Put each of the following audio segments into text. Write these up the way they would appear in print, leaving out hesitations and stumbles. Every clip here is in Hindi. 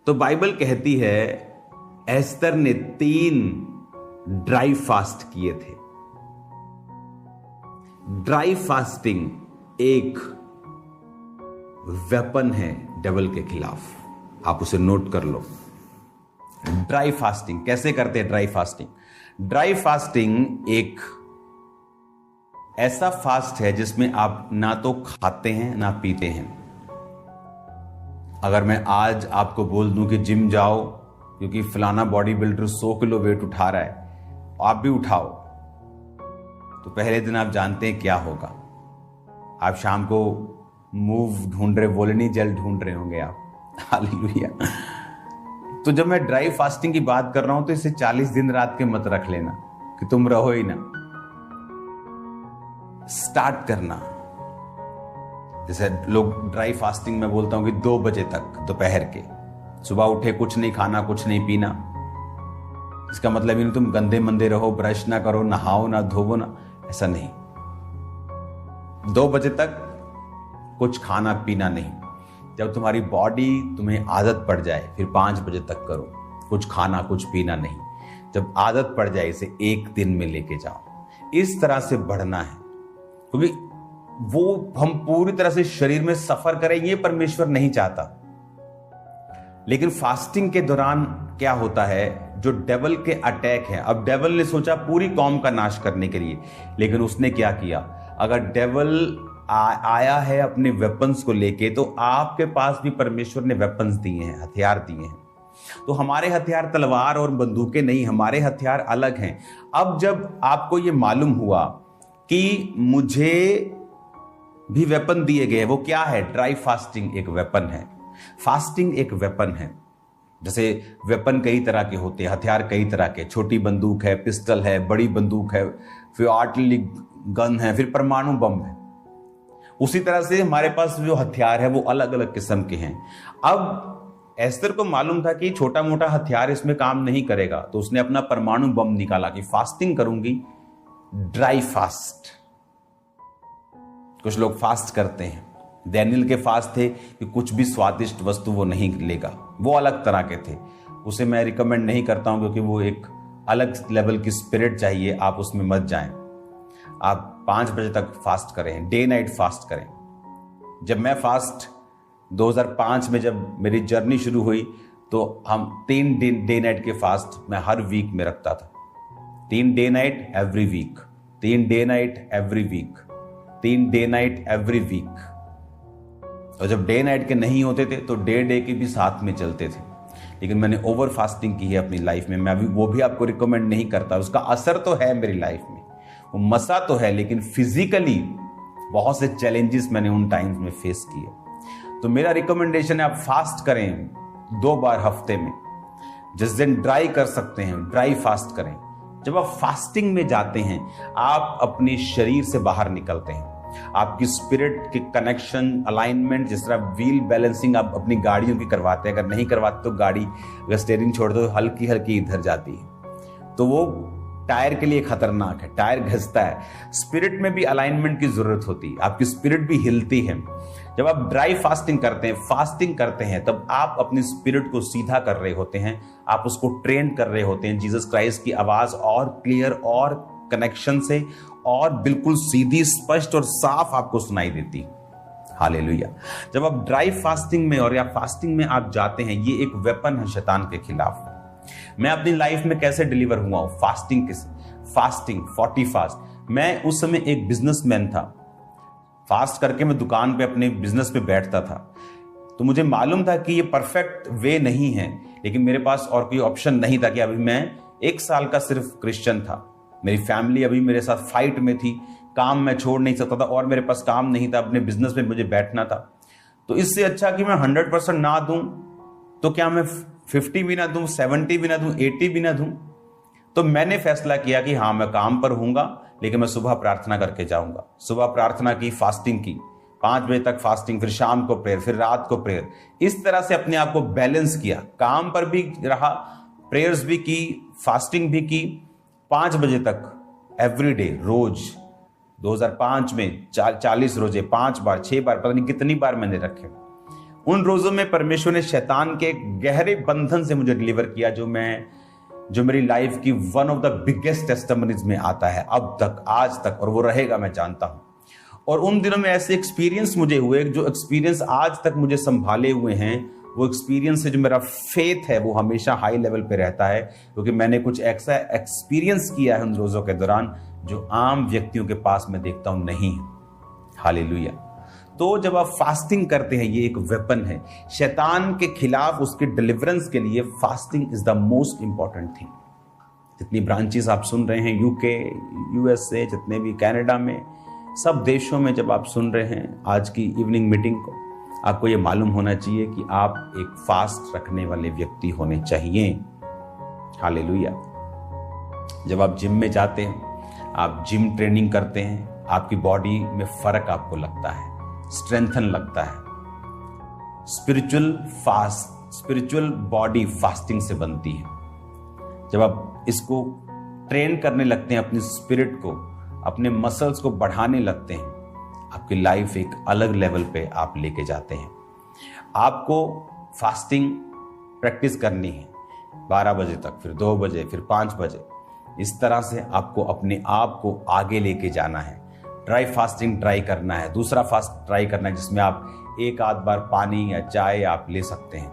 तो बाइबल कहती है एस्तर ने 3 ड्राई फास्ट किए थे। ड्राई फास्टिंग एक वेपन है डेविल के खिलाफ, आप उसे नोट कर लो। ड्राई फास्टिंग कैसे करते हैं? ड्राई फास्टिंग ड्राई फास्टिंग एक ऐसा फास्ट है जिसमें आप ना तो खाते हैं ना पीते हैं। अगर मैं आज आपको बोल दूं कि जिम जाओ क्योंकि फलाना बॉडी बिल्डर 100 किलो वेट उठा रहा है, आप भी उठाओ, तो पहले दिन आप जानते हैं क्या होगा। आप शाम को मूव ढूंढ रहे, वोलिनी जेल ढूंढ रहे होंगे आप। हालेलुया। तो जब मैं ड्राई फास्टिंग की बात कर रहा हूं तो इसे 40 दिन रात के मत रख लेना कि तुम रहो ही ना। स्टार्ट करना, जैसे लोग ड्राई फास्टिंग में बोलता हूं कि 2 बजे तक दोपहर के, सुबह उठे कुछ नहीं खाना कुछ नहीं पीना। इसका मतलब नहीं तुम गंदे मंदे रहो, ब्रश ना करो, नहाओ ना धोवो ना, ऐसा नहीं। 2 बजे तक कुछ खाना पीना नहीं। जब तुम्हारी बॉडी तुम्हें आदत पड़ जाए फिर 5 बजे तक करो, कुछ खाना कुछ पीना नहीं। जब आदत पड़ जाए इसे 1 दिन में लेके जाओ। इस तरह से बढ़ना है, क्योंकि वो हम पूरी तरह से शरीर में सफर करें ये परमेश्वर नहीं चाहता। लेकिन फास्टिंग के दौरान क्या होता है, जो डेविल के अटैक हैं, अब डेविल ने सोचा पूरी कौम का नाश करने के लिए, लेकिन उसने क्या किया? अगर डेविल आया है अपने वेपन्स को लेके, तो आपके पास भी परमेश्वर ने वेपन्स दिए हैं, हथियार दिए हैं। तो हमारे हथियार तलवार और बंदूकें नहीं, हमारे हथियार अलग हैं। अब जब आपको ये मालूम हुआ कि मुझे भी वेपन दिए गए, वो क्या है? ड्राई फास्टिंग एक वेपन है। फास्टिंग एक वेपन है। जैसे वेपन कई तरह के होते हैं, हथियार कई तरह के, छोटी बंदूक है, पिस्टल है, बड़ी बंदूक है, फिर आर्टिलरी गन है, फिर परमाणु बम है। उसी तरह से हमारे पास जो हथियार है वो अलग अलग किस्म के हैं। अब एस्तर को मालूम था कि छोटा मोटा हथियार इसमें काम नहीं करेगा, तो उसने अपना परमाणु बम निकाला कि फास्टिंग करूंगी, ड्राई फास्ट। कुछ लोग फास्ट करते हैं, डैनियल के फास्ट थे कि कुछ भी स्वादिष्ट वस्तु वो नहीं लेगा, वो अलग तरह के थे। उसे मैं रिकमेंड नहीं करता हूं क्योंकि वो एक अलग लेवल की स्पिरिट चाहिए, आप उसमें मत जाएं। आप 5 बजे तक फास्ट करें, डे नाइट फास्ट करें। जब मैं फास्ट 2005 में जब मेरी जर्नी शुरू हुई तो हम 3 डे नाइट के फास्ट मैं हर वीक में रखता था। 3 day night every week, 3 day night every week, 3 day night every week. और जब डे नाइट के नहीं होते थे तो डे के भी साथ में चलते थे। लेकिन मैंने ओवर फास्टिंग की है अपनी लाइफ में, मैं अभी वो भी आपको रिकमेंड नहीं करता। उसका असर तो है मेरी लाइफ में, वो मसा तो है, लेकिन फिजिकली बहुत से चैलेंजेस मैंने उन टाइम्स में फेस किए। तो मेरा रिकमेंडेशन है आप फास्ट करें 2 बार हफ्ते में। जिस दिन ड्राई कर सकते हैं ड्राई फास्ट करें। जब आप फास्टिंग में जाते हैं आप अपने शरीर से बाहर निकलते हैं। आपकी स्पिरिट की कनेक्शन, अलाइनमेंट, जिस तरह व्हील बैलेंसिंग आप अपनी गाड़ियों की करवाते हैं, अगर नहीं करवाते तो गाड़ी अगर स्टीयरिंग छोड़ दो हल्की हल्की इधर जाती है, तो वो टायर के लिए खतरनाक है, टायर घिसता है। स्पिरिट में भी अलाइनमेंट की जरूरत होती है, आपकी स्पिरिट भी हिलती है। जब आप ड्राई फास्टिंग करते हैं तब आप अपनी स्पिरिट को सीधा कर रहे होते हैं, आप उसको ट्रेन कर रहे होते हैं जीसस क्राइस्ट की आवाज और क्लियर और कनेक्शन से, और बिल्कुल सीधी, स्पष्ट और साफ आपको सुनाई देती। हालेलुया। जब आप ड्राई फास्टिंग में और या फास्टिंग में आप जाते हैं, ये एक वेपन है शैतान के खिलाफ। मैं अपनी लाइफ में कैसे डिलीवर हुआ हूं? Fasting 40 fast. मैं उस समय एक बिजनेसमैन था, फास्ट करके मैं दुकान पे अपने बिजनेस पे बैठता था। तो मुझे मालूम था कि ये परफेक्ट वे नहीं है, लेकिन मेरे पास और कोई ऑप्शन नहीं था कि अभी मैं 1 साल का सिर्फ क्रिश्चियन था, मेरी फैमिली अभी मेरे साथ फाइट में थी, काम मैं छोड़ नहीं सकता था और मेरे पास काम नहीं था, अपने बिजनेस में मुझे बैठना था। तो इससे अच्छा कि मैं 100% ना दूं तो क्या मैं 50 भी ना दूं, 70 भी ना दूं, 80 भी ना दूं? तो मैंने फैसला किया कि हाँ मैं काम पर हूंगा, लेकिन मैं सुबह प्रार्थना करके जाऊंगा। सुबह प्रार्थना की, फास्टिंग की, 5 बजे तक फास्टिंग, फिर शाम को प्रेयर, फिर रात को प्रेयर। इस तरह से अपने आप को बैलेंस किया, काम पर भी रहा, प्रेयर्स भी की, फास्टिंग भी की। 5 बजे तक एवरीडे, रोज। 2005 में 40 रोजे, 5 बार 6 बार, पता नहीं कितनी बार मैंने रखे। उन रोजों में परमेश्वर ने शैतान के गहरे बंधन से मुझे डिलीवर किया, जो मेरी लाइफ की one of the biggest testimonies में आता है अब तक, आज तक, और वो रहेगा, मैं जानता हूं। और उन दिनों में ऐसे एक्सपीरियंस मुझे हुए, जो एक्सपीरियंस आज तक मुझे संभाले हुए हैं। वो एक्सपीरियंस से जो मेरा फेथ है वो हमेशा हाई लेवल पे रहता है, क्योंकि मैंने कुछ ऐसा एक्सपीरियंस किया है उन रोजों के दौरान जो आम व्यक्तियों के पास मैं देखता हूं नहीं है। हालेलुया। तो जब आप फास्टिंग करते हैं, ये एक वेपन है शैतान के खिलाफ, उसके डिलीवरेंस के लिए fasting is the most important thing. जितनी ब्रांचेस आप सुन रहे हैं, यूके, यूएसए, जितने भी कनाडा में, सब देशों में जब आप सुन रहे हैं आज की इवनिंग मीटिंग को, आपको ये मालूम होना चाहिए कि आप एक फास्ट रखने वाले व्यक्ति होने चाहिए। हालेलुया। जब आप जिम में जाते हैं, आप जिम ट्रेनिंग करते हैं, आपकी बॉडी में फर्क आपको लगता है, स्ट्रेंथन लगता है। स्पिरिचुअल बॉडी फास्टिंग से बनती है। जब आप इसको ट्रेन करने लगते हैं, अपनी स्पिरिट को, अपने मसल्स को बढ़ाने लगते हैं, आपकी लाइफ एक अलग लेवल पे आप लेके जाते हैं। आपको फास्टिंग प्रैक्टिस करनी है 12 बजे तक, फिर 2 बजे, फिर 5 बजे। इस तरह से आपको अपने आप को आगे लेके जाना है। ड्राई फास्टिंग ट्राई करना है, दूसरा फास्ट ट्राई करना है जिसमें आप एक आध बार पानी या चाय आप ले सकते हैं।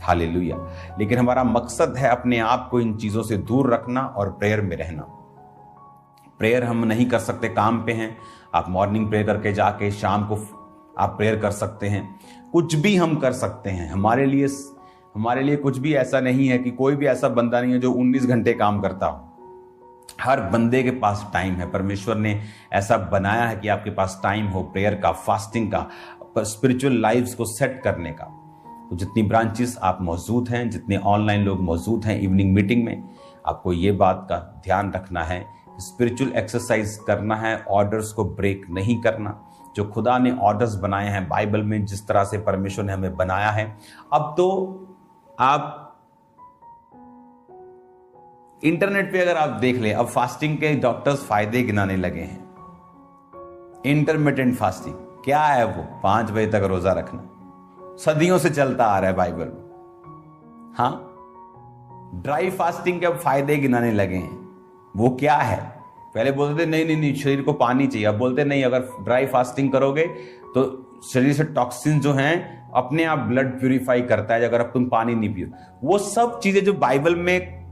हालेलुया। लेकिन हमारा मकसद है अपने आप को इन चीजों से दूर रखना और प्रेयर में रहना। प्रेयर हम नहीं कर सकते, काम पे हैं, आप मॉर्निंग प्रेयर करके जाके शाम को आप प्रेयर कर सकते हैं। कुछ भी हम कर सकते हैं। हमारे लिए कुछ भी ऐसा नहीं है कि कोई भी ऐसा बंदा नहीं है जो 19 घंटे काम करता हो। हर बंदे के पास टाइम है। परमेश्वर ने ऐसा बनाया है कि आपके पास टाइम हो प्रेयर का, फास्टिंग का, स्पिरिचुअल लाइफ्स को सेट करने का। तो जितनी ब्रांचेस आप मौजूद हैं, जितने ऑनलाइन लोग मौजूद हैं इवनिंग मीटिंग में, आपको ये बात का ध्यान रखना है, स्पिरिचुअल एक्सरसाइज करना है, ऑर्डर्स को ब्रेक नहीं करना। जो खुदा ने ऑर्डर्स बनाए हैं बाइबल में, जिस तरह से परमेश्वर ने हमें बनाया है, अब तो आप इंटरनेट पे अगर आप देख लें, अब फास्टिंग के डॉक्टर्स फायदे गिनाने लगे हैं। इंटरमिटेंट फास्टिंग क्या है? वो 5 बजे तक रोजा रखना, सदियों से चलता आ रहा है बाइबल में। हाँ, ड्राई फास्टिंग के अब फायदे गिनाने लगे हैं। वो क्या है? पहले बोलते थे नहीं शरीर को पानी चाहिए, अब बोलते नहीं, अगर ड्राई फास्टिंग करोगे तो शरीर से टॉक्सिन जो हैं अपने आप ब्लड प्यूरिफाई करता है अगर अब तुम पानी नहीं पियो। वो सब चीजें जो बाइबल में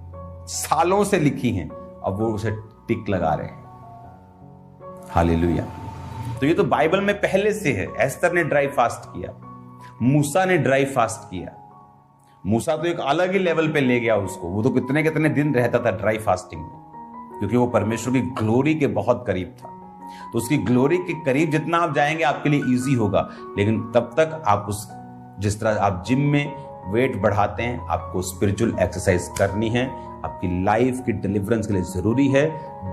सालों से लिखी हैं, अब वो उसे टिक लगा रहे हैं। हालेलुया। तो ये तो बाइबल में पहले से है। एस्तर ने ड्राई फास्ट किया, मूसा ने ड्राई फास्ट किया। मूसा तो एक अलग ही लेवल पे ले गया उसको। वो तो कितने कितने दिन रहता था ड्राई फास्टिंग में, क्योंकि वो परमेश्वर की ग्लोरी के बहुत करीब था। तो उसकी ग्लोरी के करीब जितना आप जाएंगे आपके लिए इजी होगा। लेकिन तब तक आप जिस तरह आप जिम में वेट बढ़ाते हैं, आपको स्पिरिचुअल एक्सरसाइज करनी है। आपकी लाइफ की डिलीवरेंस के लिए जरूरी है।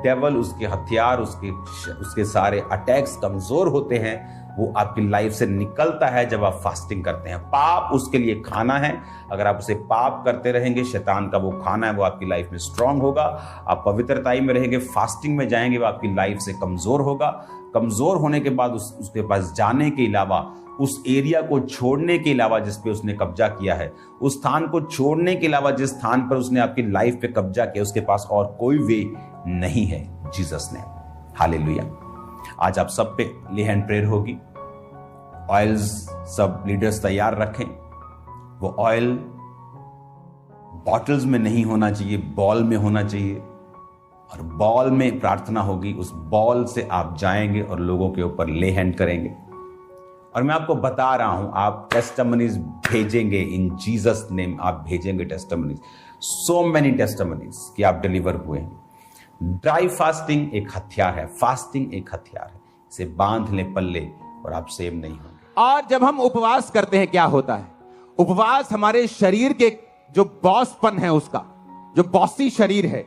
डेविल, उसके हथियार, उसके सारे अटैक्स कमजोर होते हैं, वो आपकी लाइफ से निकलता है जब आप फास्टिंग करते हैं। पाप उसके लिए खाना है। अगर आप उसे पाप करते रहेंगे, शैतान का वो खाना है, वो आपकी लाइफ में स्ट्रांग होगा। आप पवित्रताई में रहेंगे, फास्टिंग में जाएंगे, वो आपकी लाइफ से कमजोर होगा। कमजोर होने के बाद उसके पास जाने के अलावा, उस एरिया को छोड़ने के अलावा जिस पे उसने कब्जा किया है, उस स्थान को छोड़ने के अलावा जिस स्थान पर उसने आपकी लाइफ पे कब्जा किया, उसके पास और कोई वे नहीं है जीसस ने। हालेलुया। आज आप सब पे ले हैंड प्रेयर होगी। ऑयल्स सब लीडर्स तैयार रखें। वो ऑयल बॉटल्स में नहीं होना चाहिए, बॉल में होना चाहिए। और बॉल में प्रार्थना होगी, उस बॉल से आप जाएंगे और लोगों के ऊपर ले हैंड करेंगे। और मैं आपको बता रहा हूं, आप टेस्टिमनीज भेजेंगे इन जीसस नेम। आप भेजेंगे टेस्टिमनीज, सो मेनी टेस्टिमनीज कि आप डिलीवर हुए हैं। ड्राई फास्टिंग एक हथियार है, फास्टिंग एक हथियार है। इसे बांध ले पल्ले और आप सेव नहीं होंगे। और जब हम उपवास करते हैं क्या होता है? उपवास हमारे शरीर के जो बॉसपन है, उसका जो बॉसी शरीर है,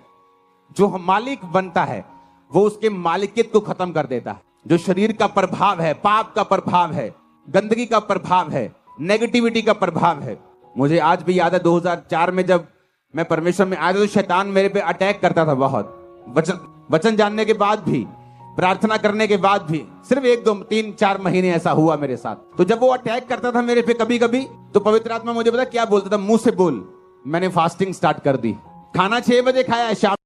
जो मालिक बनता है, वो उसके मालिकियत को खत्म कर देता है। जो शरीर का प्रभाव है, पाप का प्रभाव है, गंदगी का प्रभाव है, नेगेटिविटी का प्रभाव है। मुझे आज भी याद है 2004 में जब मैं परमेश्वर में आया तो शैतान मेरे पे अटैक करता था बहुत। वचन जानने के बाद भी प्रार्थना करने के बाद भी सिर्फ 1 2 3 4 महीने ऐसा हुआ मेरे साथ। तो जब वो अटैक करता था मेरे पे कभी कभी, तो पवित्र आत्मा मुझे पता क्या बोलता था, मुंह से बोल। मैंने फास्टिंग स्टार्ट कर दी। खाना 6 बजे खाया, शाम